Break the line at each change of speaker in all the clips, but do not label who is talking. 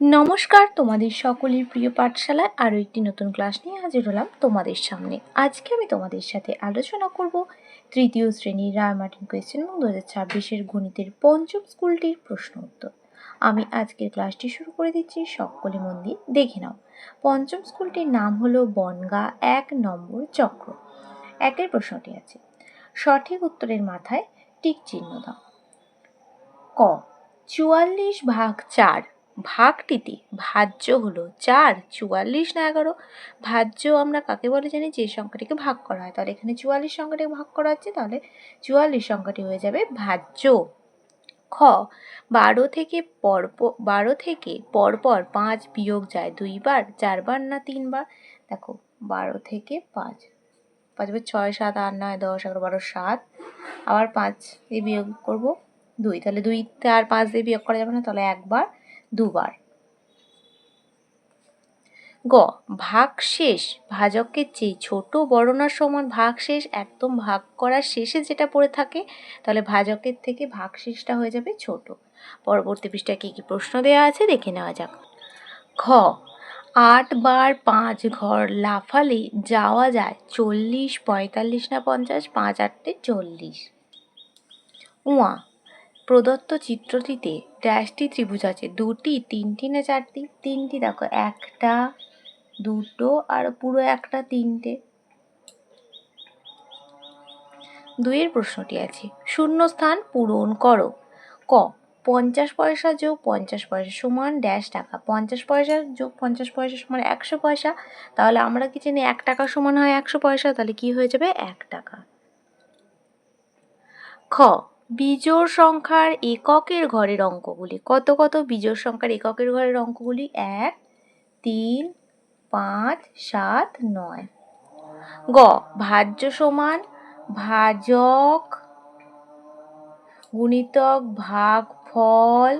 নমস্কার, তোমাদের সকলের প্রিয় পাঠশালায় আরও একটি নতুন ক্লাস নিয়ে হাজির হলাম তোমাদের সামনে। আজকে আমি তোমাদের সাথে আলোচনা করব তৃতীয় শ্রেণীর রায়মার্টিন কোয়েশ্চেন বুক 2026-এর গণিতের পঞ্চম স্কুলটির প্রশ্ন উত্তর। আমি আজকের ক্লাসটি শুরু করে দিচ্ছি, সকলে মন দিয়ে দেখে নাও। পঞ্চম স্কুলটির নাম হলো বনগাঁ 1 নম্বর চক্র। একের প্রশ্নটি আছে, সঠিক উত্তরের মাথায় টিক চিহ্ন দাও। ক 44/4 ভাগটিতে ভাজ্য হলো 4, 44 না 11। ভাজ্য আমরা কাকে বলে জানি? যে সংখ্যাটিকে ভাগ করা হয়। তাহলে এখানে 44 সংখ্যাটিকে ভাগ করা হচ্ছে, তাহলে 44 সংখ্যাটি হয়ে যাবে ভাজ্য। খ 12 থেকে পরপর 5 বিয়োগ যায় 2 বার, 4 বার না 3 বার? দেখো 12 থেকে 5 5 বার 6, 7, 8, 9, 10, 11, 12, 7, আবার 5 দিয়ে বিয়োগ করব 2, তাহলে 2 আর 5 দিয়ে বিয়োগ করা যাবে না, তাহলে একবার, দুবার। গ ভাগশেষ ভাজকের চেয়ে ছোট, বড় না সমান? ভাগশেষ একদম ভাগ করার শেষে যেটা পড়ে থাকে, তাহলে ভাজকের থেকে ভাগশেষটা হয়ে যাবে ছোট। পরবর্তী পৃষ্ঠায় কি কি প্রশ্ন দেওয়া আছে দেখে নেওয়া যাক। খ 8 বার 5 ঘর লাফালে যাওয়া যায় 40, 45 না 50? 5 8 40। উয়া প্রদত্ত চিত্রটিতে ড্যাশটি ত্রিভুজ আছে, 2টি, 3টি না 4টি? 3টি। দেখো 1টা, 2টো আর পুরো একটা, 3টে। 2-এর প্রশ্নটি আছে, শূন্যস্থান পূরণ করো। ক 50 পয়সা যোগ 50 পয়সা সমান ড্যাশ টাকা। 50 পয়সা যোগ 50 পয়সা সমান 100 পয়সা। তাহলে আমরা কি জানি 1 টাকা সমান হয় 100 পয়সা, তাহলে কি হয়ে যাবে 1 টাকা। খ বিজোড় সংখ্যার এককের ঘরের অঙ্কগুলি। কত কত বিজোড় সংখ্যার এককের ঘরের অঙ্কগুলি? 1, 3, 5, 7, 9। গ ভাজ্য সমান ভাজক গুণিতক ভাগফল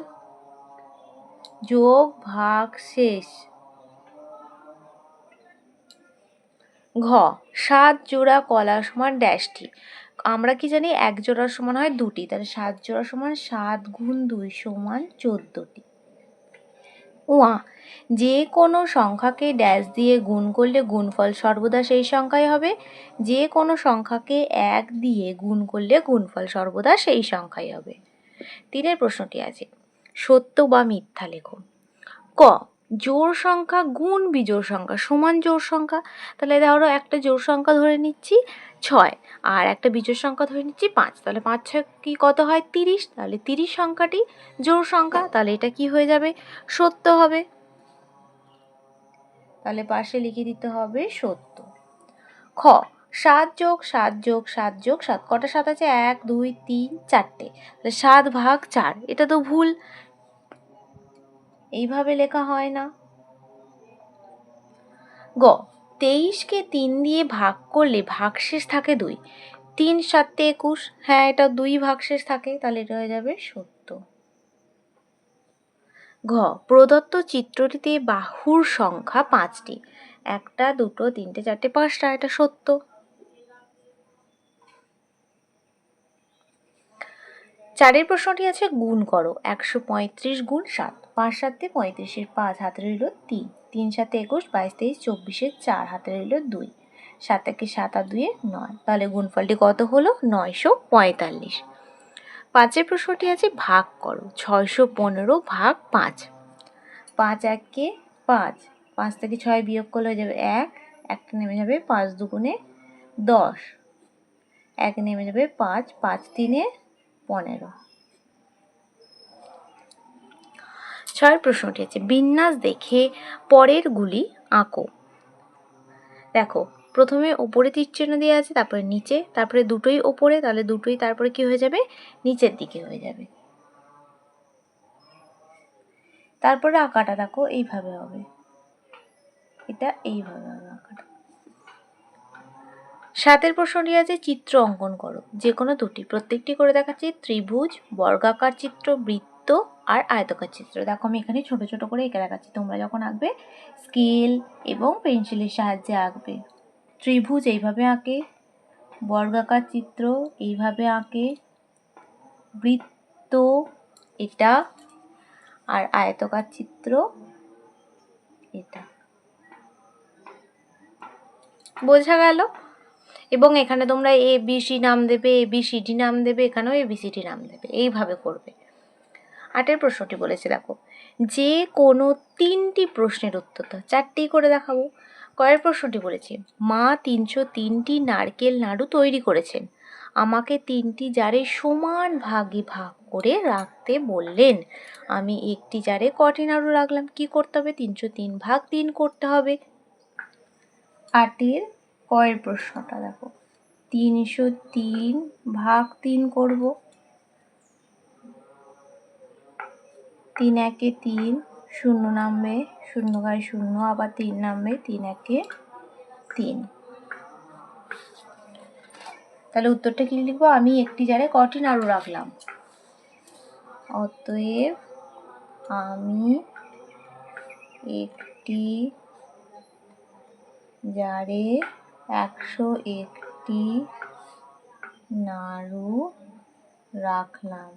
যোগ ভাগশেষ। ঘ 7 জোড়া কলা সমান ড্যাশটি। আমরা কি জানি 1 জোড়ার সমান হয় 2টি, তাহলে 7 জোড়া সমান 7 গুণ 2 সমান 14টি। উয়া যে কোনো সংখ্যাকে ড্যাশ দিয়ে গুণ করলে গুণফল সর্বদা সেই সংখ্যাই হবে। যে কোনো সংখ্যাকে 1 দিয়ে গুণ করলে গুণফল সর্বদা সেই সংখ্যাই হবে। 3-এর প্রশ্নটি আছে, সত্য বা মিথ্যা লেখো। ক জোড় সংখ্যা গুণ বিজোড় সংখ্যা সমান জোড় সংখ্যা। তাহলে ধরো একটা জোড় সংখ্যা ধরে নিচ্ছি 6 আর একটা বিজোড় সংখ্যা ধরে নিচ্ছি 5, তাহলে 5 6 কি কত হয় 30, তাহলে 30 সংখ্যাটি জোড় সংখ্যা, তাহলে এটা কি হয়ে যাবে সত্য হবে। তাহলে পাশে লিখে দিতে হবে সত্য। খ 7 যোগ 7 যোগ 7 যোগ 7, কটা 7 আছে? 1 2 3 4টে, তাহলে 7/4। এটা তো ভুল, এইভাবে লেখা হয় না। গ 23-কে 3 দিয়ে ভাগ করলে ভাগশেষ থাকে 2, 3 7 21। হ্যাঁ, এটা 2 ভাগশেষ থাকে, তাহলে এটা হয়ে যাবে সত্য। ঘ প্রদত্ত চিত্রটিতে বাহুর সংখ্যা 5টি, 1টা 2টো 3টে 4টে 5টা, এটা সত্য। 4-এর প্রশ্নটি আছে, গুণ করো। 135 গুণ 7, 5 7 35, 5 হাতে রইল 3, 3 7 21, 22 23, 24, 4 হাতে রইল 2, 7 1 7 আর 2 9, তাহলে গুণফলটি কত হলো 945। 5-এর প্রশ্নটি আছে, ভাগ করো। 615 ভাগ 5, 5 1 5, 5 থেকে 6 বিয়োগ করলে হয়ে যাবে 1, 1টা নেমে যাবে, 5 2 10, 1 নেমে যাবে 5, 5 3 15। 6-এর প্রশ্নটি আছে, বিন্যাস দেখে পরের গুলি আঁকো। দেখো প্রথমে ওপরে তীর চিহ্ন দেওয়া আছে, তারপরে নিচে, তারপরে দুটোই ওপরে, তাহলে দুটোই তারপরে কি হয়ে যাবে নিচের দিকে হয়ে যাবে। তারপরে আঁকাটা দেখো এইভাবে হবে, এটা এইভাবে হবে আঁকাটা। 7-এর প্রশ্নটি আছে, চিত্র অঙ্কন করো। যে কোনো দুটি, প্রত্যেকটি করে দেখাচ্ছি। ত্রিভুজ, বর্গাকার চিত্র, বৃত্ত আর আয়তকার চিত্র। দেখো আমি এখানে ছোট ছোট করে এঁকে দেখাচ্ছি, তোমরা যখন আঁকবে স্কেল এবং পেন্সিলের সাহায্যে আঁকবে। ত্রিভুজ এইভাবে আঁকে, বর্গাকার চিত্র এইভাবে আঁকে, বৃত্ত এটা, আর আয়তকার চিত্র এটা। বোঝা গেল? এবং এখানে তোমরা ABC নাম দেবে, ABCD নাম দেবে, এখানেও ABCD নাম দেবে, এইভাবে করবে। 8 প্রশ্নটি বলেছে, দেখো, যে কোনো 3টি প্রশ্নের উত্তর দাও। 4টি করে দেখাবো। কয়ের প্রশ্নটি বলেছে, মা 303টি নারকেল নাড়ু তৈরি করেছেন। আমাকে 3টি জারে সমান ভাগে ভাগ করে রাখতে বললেন। আমি একটি জারে কটি নাড়ু রাখলাম? কি করতে হবে? 303 ভাগ 3 করতে হবে। 8 কয়ের প্রশ্নটা দেখো, 303 ভাগ 3 করব। 3 একে 3, 0 নামবে, 0 ঘায়ে 0, আবার 3 নামবে, 3 একে 3। তাহলে উত্তরটা কি লিখবো? আমি একটি জারে কটি নাড়ু রাখলাম? অতএব আমি একটি জারে 101টি নাড়ু রাখলাম।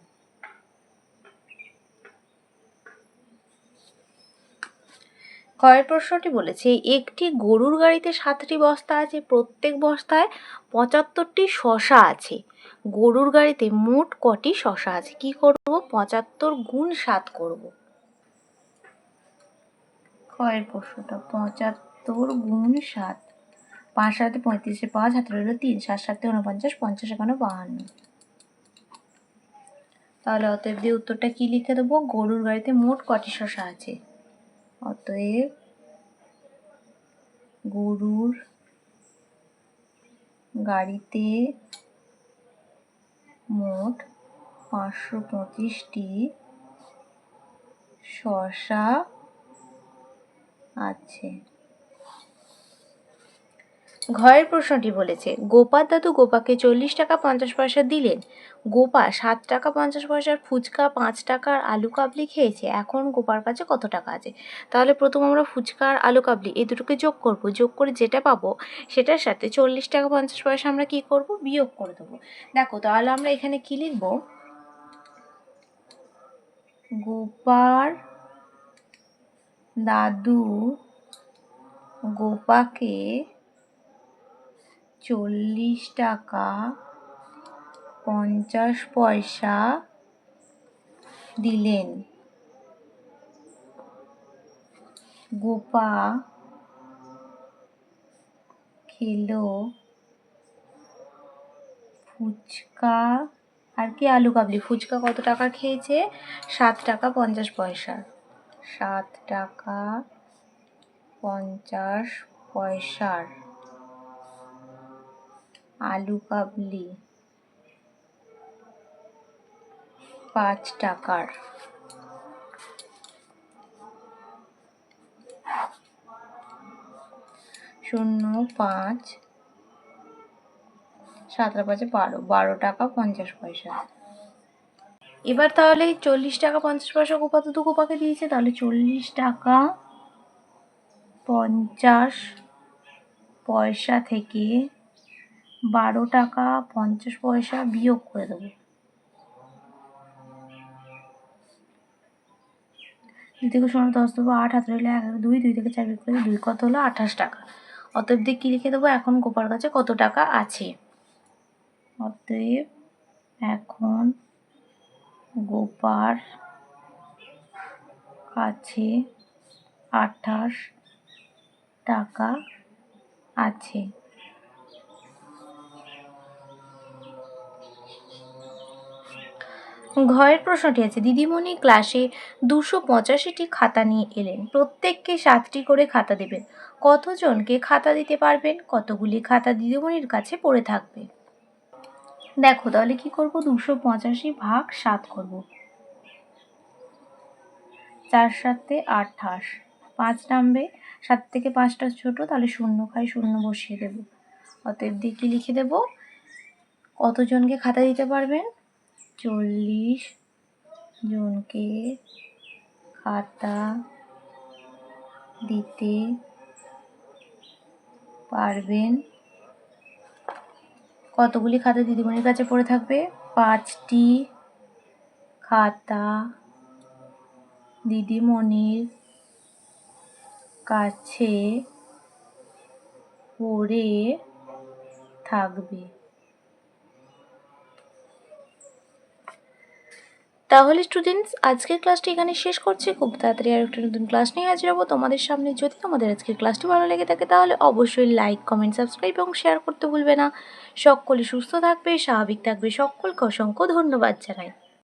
কয়ের প্রশ্নটি বলেছে, একটি গরুর গাড়িতে 7টি বস্তা আছে, প্রত্যেক বস্তায় 75টি শসা আছে। গরুর গাড়িতে মোট কটি শসা আছে? কি করব? 75 গুণ 7 করব। কয়ের প্রশ্নটা 75 গুণ 7, 5 7 35, 5 হাতে রইল 3, 7 7 49, 50 51 52। তাহলে অতএব দিয়ে উত্তরটা কি লিখে দেবো? গরুর গাড়িতে মোট কটি শসা আছে? অতএব গরুর গাড়িতে মোট 525টি শসা আছে। ঘয়ের প্রশ্নটি বলেছে, গোপার দাদু গোপাকে 40 টাকা 50 পয়সা দিলেন। গোপা 7 টাকা 50 পয়সার ফুচকা, 5 টাকার আলু কাবলি খেয়েছে। এখন গোপার কাছে কত টাকা আছে? তাহলে প্রথম আমরা ফুচকা আর আলু কাবলি এই দুটোকে যোগ করব। যোগ করে যেটা পাবো সেটার সাথে 40 টাকা 50 পয়সা আমরা কি করব? বিয়োগ করে দেবো। দেখো, তাহলে আমরা এখানে কি লিখব? গোপার দাদু গোপাকে 40 টাকা 50 পয়সা দিলেন। গোপা খেলো ফুচকা আর কি আলু কাবলি। ফুচকা কত টাকা খেয়েছে? 7 টাকা 50 পয়সা। 7 টাকা 50 পয়সার আলু কাবলি 5 টাকার। 0 5 7 আর 5 12, 12 টাকা 50 পয়সা। এবার তাহলে 40 টাকা 50 পয়সা গোপা দাদু গোপাকে দিয়েছে, তাহলে 40 টাকা 50 পয়সা থেকে 12 টাকা 50 পয়সা বিয়োগ করে দেবো। 2 থেকে 0 10 দেবো, 8 হাতে রইলে 11 2, 2 থেকে 4 বিয়োগ করে 2, কত হলো? 28 টাকা। অতএব দিয়ে কি লিখে দেবো? এখন গোপার কাছে কত টাকা আছে? অতএব এখন গোপার কাছে 28 টাকা আছে। ঘয়ের প্রশ্নটি আছে, দিদিমণি ক্লাসে 285টি খাতা নিয়ে এলেন। প্রত্যেককে 7টি করে খাতা দেবেন। কতজনকে খাতা দিতে পারবেন? কতগুলি খাতা দিদিমণির কাছে পড়ে থাকবে? দেখো, তাহলে কি করব? 285 ভাগ 7 করব। 4 7 28, 5 নামবে, 7 থেকে 5টা ছোট, তাহলে 0 খাই 0 বসিয়ে দেব। অতএব দিয়ে কি লিখে দেব? কতজনকে খাতা দিতে পারবেন? 40 জনকে খাতা দিতে পারবেন। কতগুলি খাতা দিদিমণির কাছে পড়ে থাকবে? 5টি খাতা দিদিমণির কাছে পড়ে থাকবে। তাহলে স্টুডেন্টস, আজকের ক্লাসটি এখানে শেষ করছি। খুব তাড়াতাড়ি আর একটা নতুন ক্লাস নিয়ে হাজির হবো তোমাদের সামনে। যদি তোমাদের আজকের ক্লাসটি ভালো লেগে থাকে তাহলে অবশ্যই লাইক, কমেন্ট, সাবস্ক্রাইব এবং শেয়ার করতে ভুলবে না। সকলে সুস্থ থাকবে, স্বাভাবিক থাকবে। সকলকে অসংখ্য ধন্যবাদ জানাই।